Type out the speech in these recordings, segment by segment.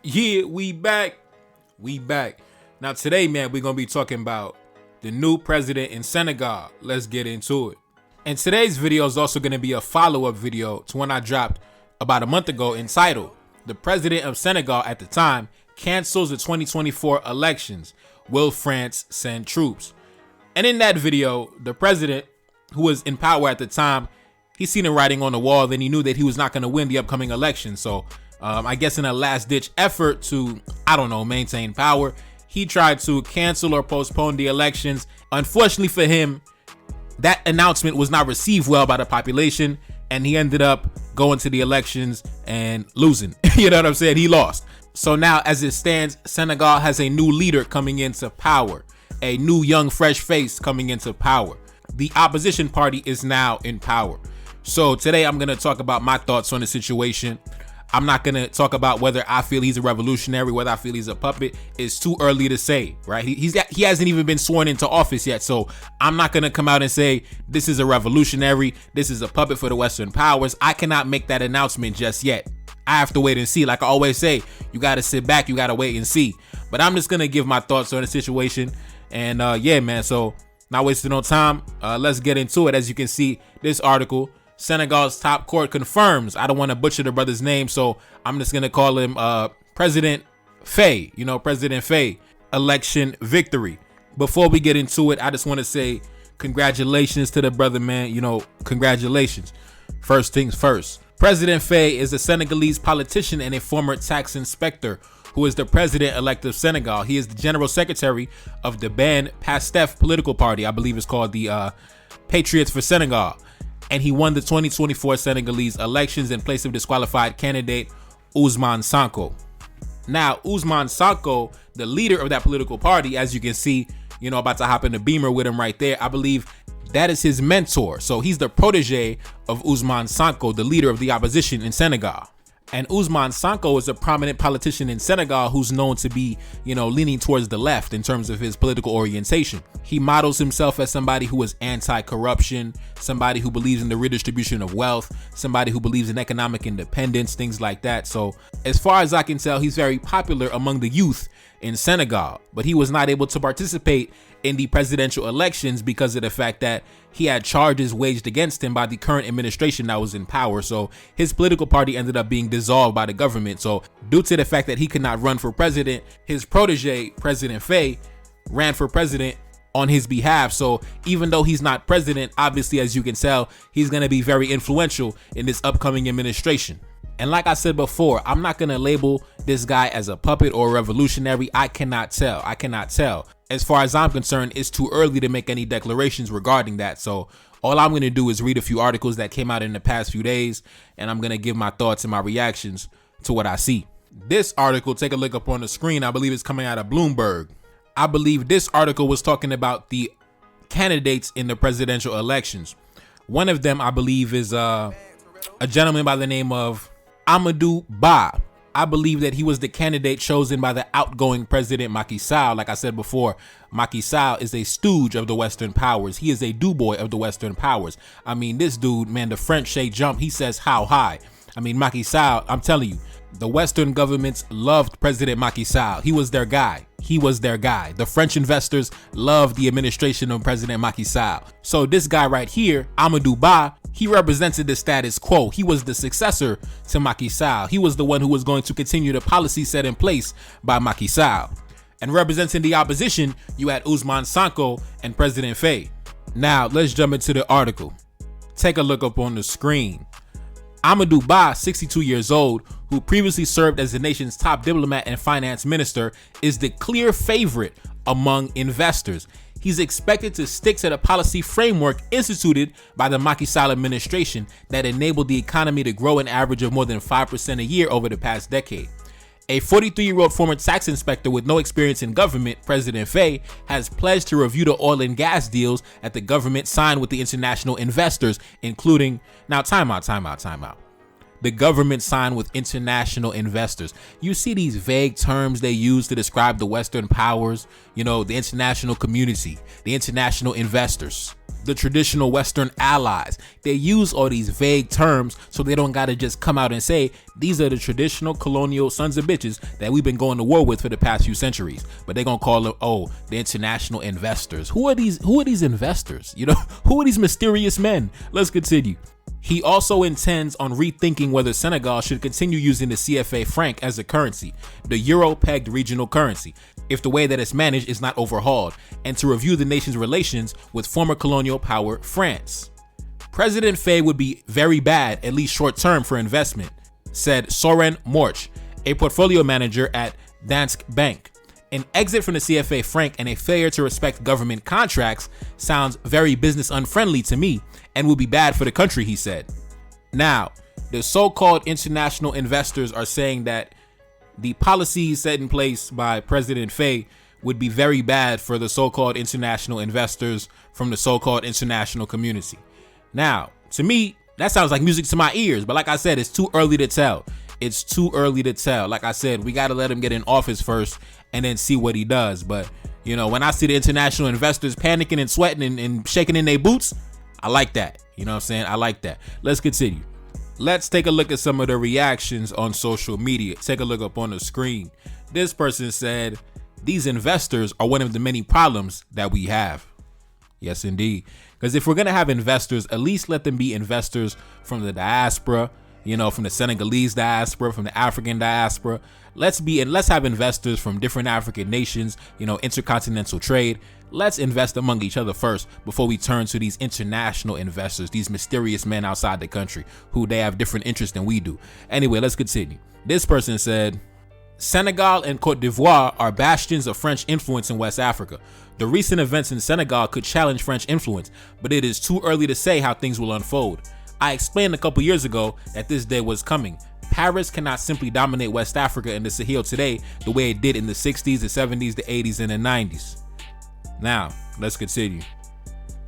Yeah, we back. We back. Now today, man, we're going to be talking about the new president in Senegal. Let's get into it. And today's video is also going to be a follow-up video to one I dropped about a month ago entitled, "The President of Senegal at the time cancels the 2024 elections. Will France send troops?" And in that video, the president, who was in power at the time, he seen the writing on the wall, then he knew that he was not going to win the upcoming election. So I guess in a last-ditch effort to, maintain power, he tried to cancel or postpone the elections. Unfortunately for him, that announcement was not received well by the population, and he ended up going to the elections and losing. You know what I'm saying? He lost. So now, as it stands, Senegal has a new leader coming into power, a new young fresh face coming into power. The opposition party is now in power. So today I'm going to talk about my thoughts on the situation. I'm not going to talk about whether I feel he's a revolutionary, whether I feel he's a puppet. It's too early to say, right? He hasn't even been sworn into office yet. So I'm not going to come out and say this is a revolutionary, this is a puppet for the Western powers. I cannot make that announcement just yet. I have to wait and see. Like I always say, you got to sit back, you got to wait and see. But I'm just going to give my thoughts on the situation. And yeah, man, so not wasting no time. Let's get into it. As you can see, this article, Senegal's top court confirms. I don't want to butcher the brother's name, so I'm just going to call him President Faye. President Faye, election victory. Before we get into it, I just want to say congratulations to the brother, man. Congratulations. First things first. President Faye is a Senegalese politician and a former tax inspector who is the president-elect of Senegal. He is the general secretary of the banned PASTEF political party. I believe it's called the Patriots for Senegal. And he won the 2024 Senegalese elections in place of disqualified candidate Ousmane Sonko. Now, Ousmane Sonko, the leader of that political party, as you can see, about to hop in the Beamer with him right there, I believe that is his mentor. So he's the protege of Ousmane Sonko, the leader of the opposition in Senegal. And Ousmane Sonko is a prominent politician in Senegal who's known to be, leaning towards the left in terms of his political orientation. He models himself as somebody who is anti-corruption, somebody who believes in the redistribution of wealth, somebody who believes in economic independence, things like that. So as far as I can tell, he's very popular among the youth in Senegal, but he was not able to participate in the presidential elections because of the fact that he had charges waged against him by the current administration that was in power. So his political party ended up being dissolved by the government. So due to the fact that he could not run for president, his protege, President Faye, ran for president on his behalf. So even though he's not president, obviously, as you can tell, he's going to be very influential in this upcoming administration. And like I said before, I'm not going to label this guy as a puppet or a revolutionary. I cannot tell. As far as I'm concerned, it's too early to make any declarations regarding that. So all I'm going to do is read a few articles that came out in the past few days, and I'm going to give my thoughts and my reactions to what I see. This article, take a look up on the screen. I believe it's coming out of Bloomberg. I believe this article was talking about the candidates in the presidential elections. One of them, I believe, is a gentleman by the name of Amadou Ba. I believe that he was the candidate chosen by the outgoing president Macky Sall. Like I said before, Macky Sall is a stooge of the Western powers. He is a doughboy of the Western powers. I mean, this dude, man, the French say jump, he says how high. I mean, Macky Sall, I'm telling you, the Western governments loved President Macky Sall. He was their guy. The French investors loved the administration of President Macky Sall. So this guy right here, Amadou Ba, he represented the status quo. He was the successor to Macky Sall. He was the one who was going to continue the policy set in place by Macky Sall. And representing the opposition, you had Ousmane Sonko and President Faye. Now, let's jump into the article. Take a look up on the screen. Amadou Ba, 62 years old, who previously served as the nation's top diplomat and finance minister, is the clear favorite among investors. He's expected to stick to the policy framework instituted by the Macky Sall administration that enabled the economy to grow an average of more than 5% a year over the past decade. A 43-year-old former tax inspector with no experience in government, President Faye, has pledged to review the oil and gas deals that the government signed with the international investors, including... Now, time out. the government signed with international investors. You see these vague terms they use to describe the Western powers, you know, the international community, the international investors, the traditional Western allies. They use all these vague terms so they don't gotta just come out and say, these are the traditional colonial sons of bitches that we've been going to war with for the past few centuries. But they're gonna call them, oh, the international investors. Who are these investors? You know, who are these mysterious men? Let's continue. He also intends on rethinking whether Senegal should continue using the CFA franc as a currency, the euro-pegged regional currency, if the way that it's managed is not overhauled, and to review the nation's relations with former colonial power France. President Faye would be very bad, at least short-term, for investment, said Soren Morch, a portfolio manager at Danske Bank. An exit from the CFA franc and a failure to respect government contracts sounds very business unfriendly to me and will be bad for the country, he said. Now, the so-called international investors are saying that the policies set in place by President Faye would be very bad for the so-called international investors from the so-called international community. Now, to me, that sounds like music to my ears, but like I said, it's too early to tell. It's too early to tell. Like I said, we got to let him get in office first and then see what he does. But, you know, when I see the international investors panicking and sweating and shaking in their boots, I like that. You know what I'm saying? I like that. Let's continue. Let's take a look at some of the reactions on social media. Take a look up on the screen. This person said, these investors are one of the many problems that we have. Yes, indeed. Because if we're going to have investors, at least let them be investors from the diaspora, you know, from the Senegalese diaspora, from the African diaspora. Let's have investors from different African nations, you know, intercontinental trade. Let's invest among each other first before we turn to these international investors, these mysterious men outside the country who they have different interests than we do. Anyway, let's continue. This person said, Senegal and Cote d'Ivoire are bastions of French influence in West Africa. The recent events in Senegal could challenge French influence, but it is too early to say how things will unfold. I explained a couple years ago that this day was coming. Paris cannot simply dominate West Africa and the Sahel today the way it did in the 60s, the 70s, the 80s, and the 90s. Now, let's continue.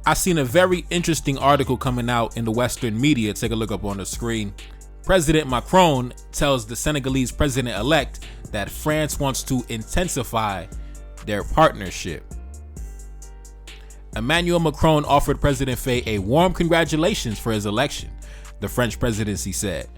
I've seen a very interesting article coming out in the Western media. Take a look up on the screen. President Macron tells the Senegalese president-elect that France wants to intensify their partnership. Emmanuel Macron offered President Faye a warm congratulations for his election, the French presidency said.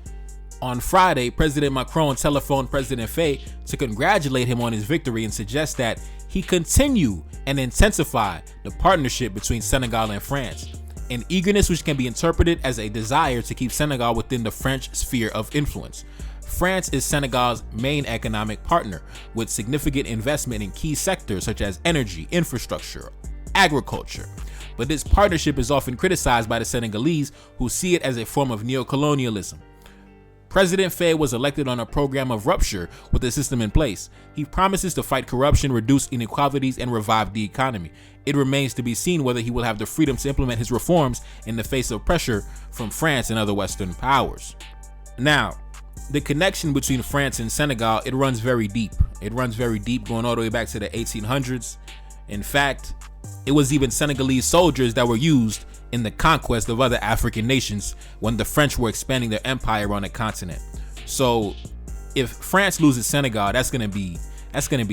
On Friday, President Macron telephoned President Faye to congratulate him on his victory and suggest that he continue and intensify the partnership between Senegal and France, an eagerness which can be interpreted as a desire to keep Senegal within the French sphere of influence. France is Senegal's main economic partner, with significant investment in key sectors such as energy, infrastructure, agriculture. But this partnership is often criticized by the Senegalese, who see it as a form of neocolonialism. President Faye was elected on a program of rupture with the system in place. He promises to fight corruption, reduce inequalities, and revive the economy. It remains to be seen whether he will have the freedom to implement his reforms in the face of pressure from France and other Western powers. Now, the connection between France and Senegal, it runs very deep. It runs very deep, going all the way back to the 1800s. In fact, it was even Senegalese soldiers that were used in the conquest of other African nations when the French were expanding their empire on the continent. So if France loses Senegal, that's gonna be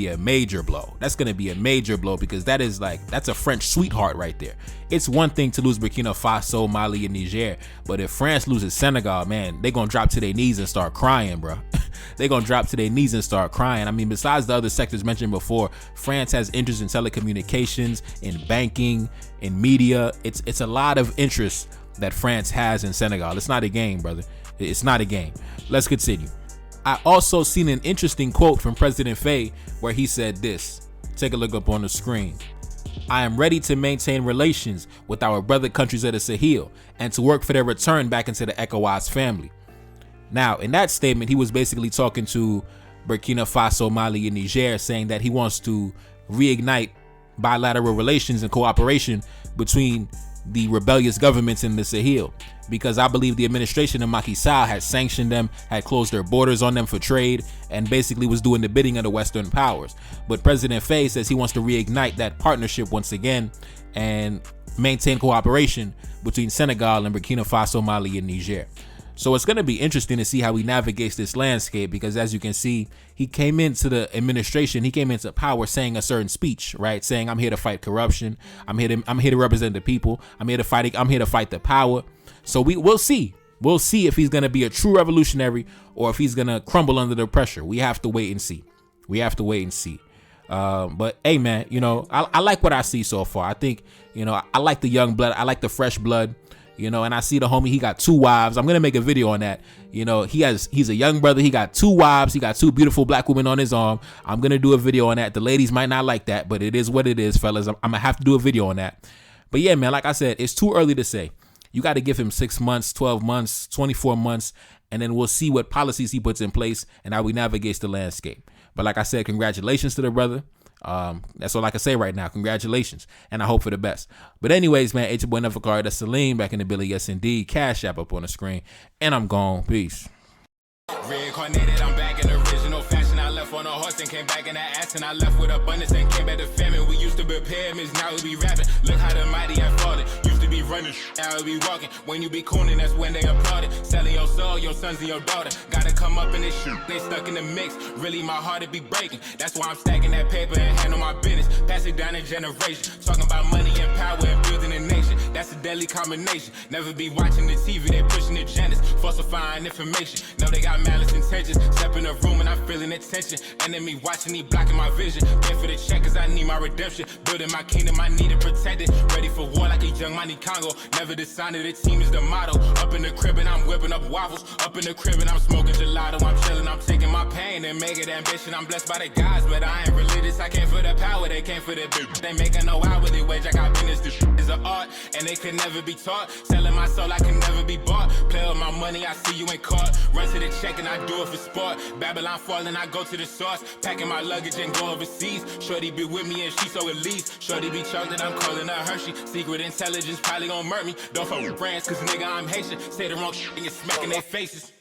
a major blow. That's gonna be a major blow because that's a French sweetheart right there. It's one thing to lose Burkina Faso, Mali, and Niger, but if France loses Senegal, man, they're gonna drop to their knees and start crying, bro. They're gonna drop to their knees and start crying. I mean, besides the other sectors mentioned before, France has interest in telecommunications, in banking, in media. It's a lot of interest that France has in Senegal. It's not a game, brother. It's not a game. Let's continue. I also seen an interesting quote from President Faye where he said this. Take a look up on the screen. I am ready to maintain relations with our brother countries of the Sahel and to work for their return back into the ECOWAS family. Now, in that statement, he was basically talking to Burkina Faso, Mali, and Niger, saying that he wants to reignite bilateral relations and cooperation between the rebellious governments in the Sahel, because I believe the administration of Macky Sall had sanctioned them, had closed their borders on them for trade, and basically was doing the bidding of the Western powers. But President Faye says he wants to reignite that partnership once again and maintain cooperation between Senegal and Burkina Faso, Mali, and Niger. So it's going to be interesting to see how he navigates this landscape, because as you can see, he came into the administration, he came into power saying a certain speech, right? Saying, I'm here to fight corruption. I'm here to represent the people. I'm here to fight the power. So we'll see. We'll see if he's going to be a true revolutionary or if he's going to crumble under the pressure. We have to wait and see. But hey, man, you know, I like what I see so far. I think, you know, I like the young blood. I like the fresh blood. You know, and I see the homie, he got 2 wives. I'm going to make a video on that. You know, he's a young brother. He got 2 wives. He got 2 beautiful black women on his arm. I'm going to do a video on that. The ladies might not like that, but it is what it is, fellas. I'm going to have to do a video on that. But yeah, man, like I said, it's too early to say. You got to give him 6 months, 12 months, 24 months, and then we'll see what policies he puts in place and how he navigates the landscape. But like I said, congratulations to the brother. That's all I can say right now. Congratulations, and I hope for the best. But anyways, man, it's your boy Neferkari. That's Salim back in the Billy. Yes, indeed. Cash App up on the screen, and I'm gone. Peace. Reincarnated, I'm back in original fashion. I left on a horse and came back in the ass, and I left with abundance and came back to famine. We used to be pyramids, now we be rapping. Look how the mighty have fallen. Used to be running, now we be walking. When you be cooning, that's when they applauded. Selling your soul, your sons and your daughter. Gotta come up in this shit, they stuck in the mix. Really, my heart it be breaking. That's why I'm stacking that paper and handle my business. Pass it down in generation. Talking about money and power and building a nation. That's a deadly combination. Never be watching the TV, they pushing agendas, falsifying information. Know they got malice intentions. Step in the room and I'm feeling the tension. Enemy watching, he blocking my vision. Pay for the check cause I need my redemption. Building my kingdom, I need it protected. Ready for war like a young money Congo. Never decided the team is the motto. Up in the crib and I'm whipping up waffles. Up in the crib and I'm smoking gelato. I'm chilling, I'm taking my pain and make it ambition. I'm blessed by the gods, but I ain't religious. I came for the power, they came for the bitch. They making no hourly wage, I got business. This is an art and they could never be taught. Selling my soul, I can never be bought. Play with my money, I see you ain't caught. Run to the check and I do it for sport. Babylon falling, I go to the source. Packing my luggage and go overseas. Shorty be with me and she so elite. Shorty be chocolate, I'm calling her Hershey. Secret intelligence probably gon' murk me. Don't fuck with brands cause nigga I'm Haitian. Say the wrong shit and you're smacking their faces.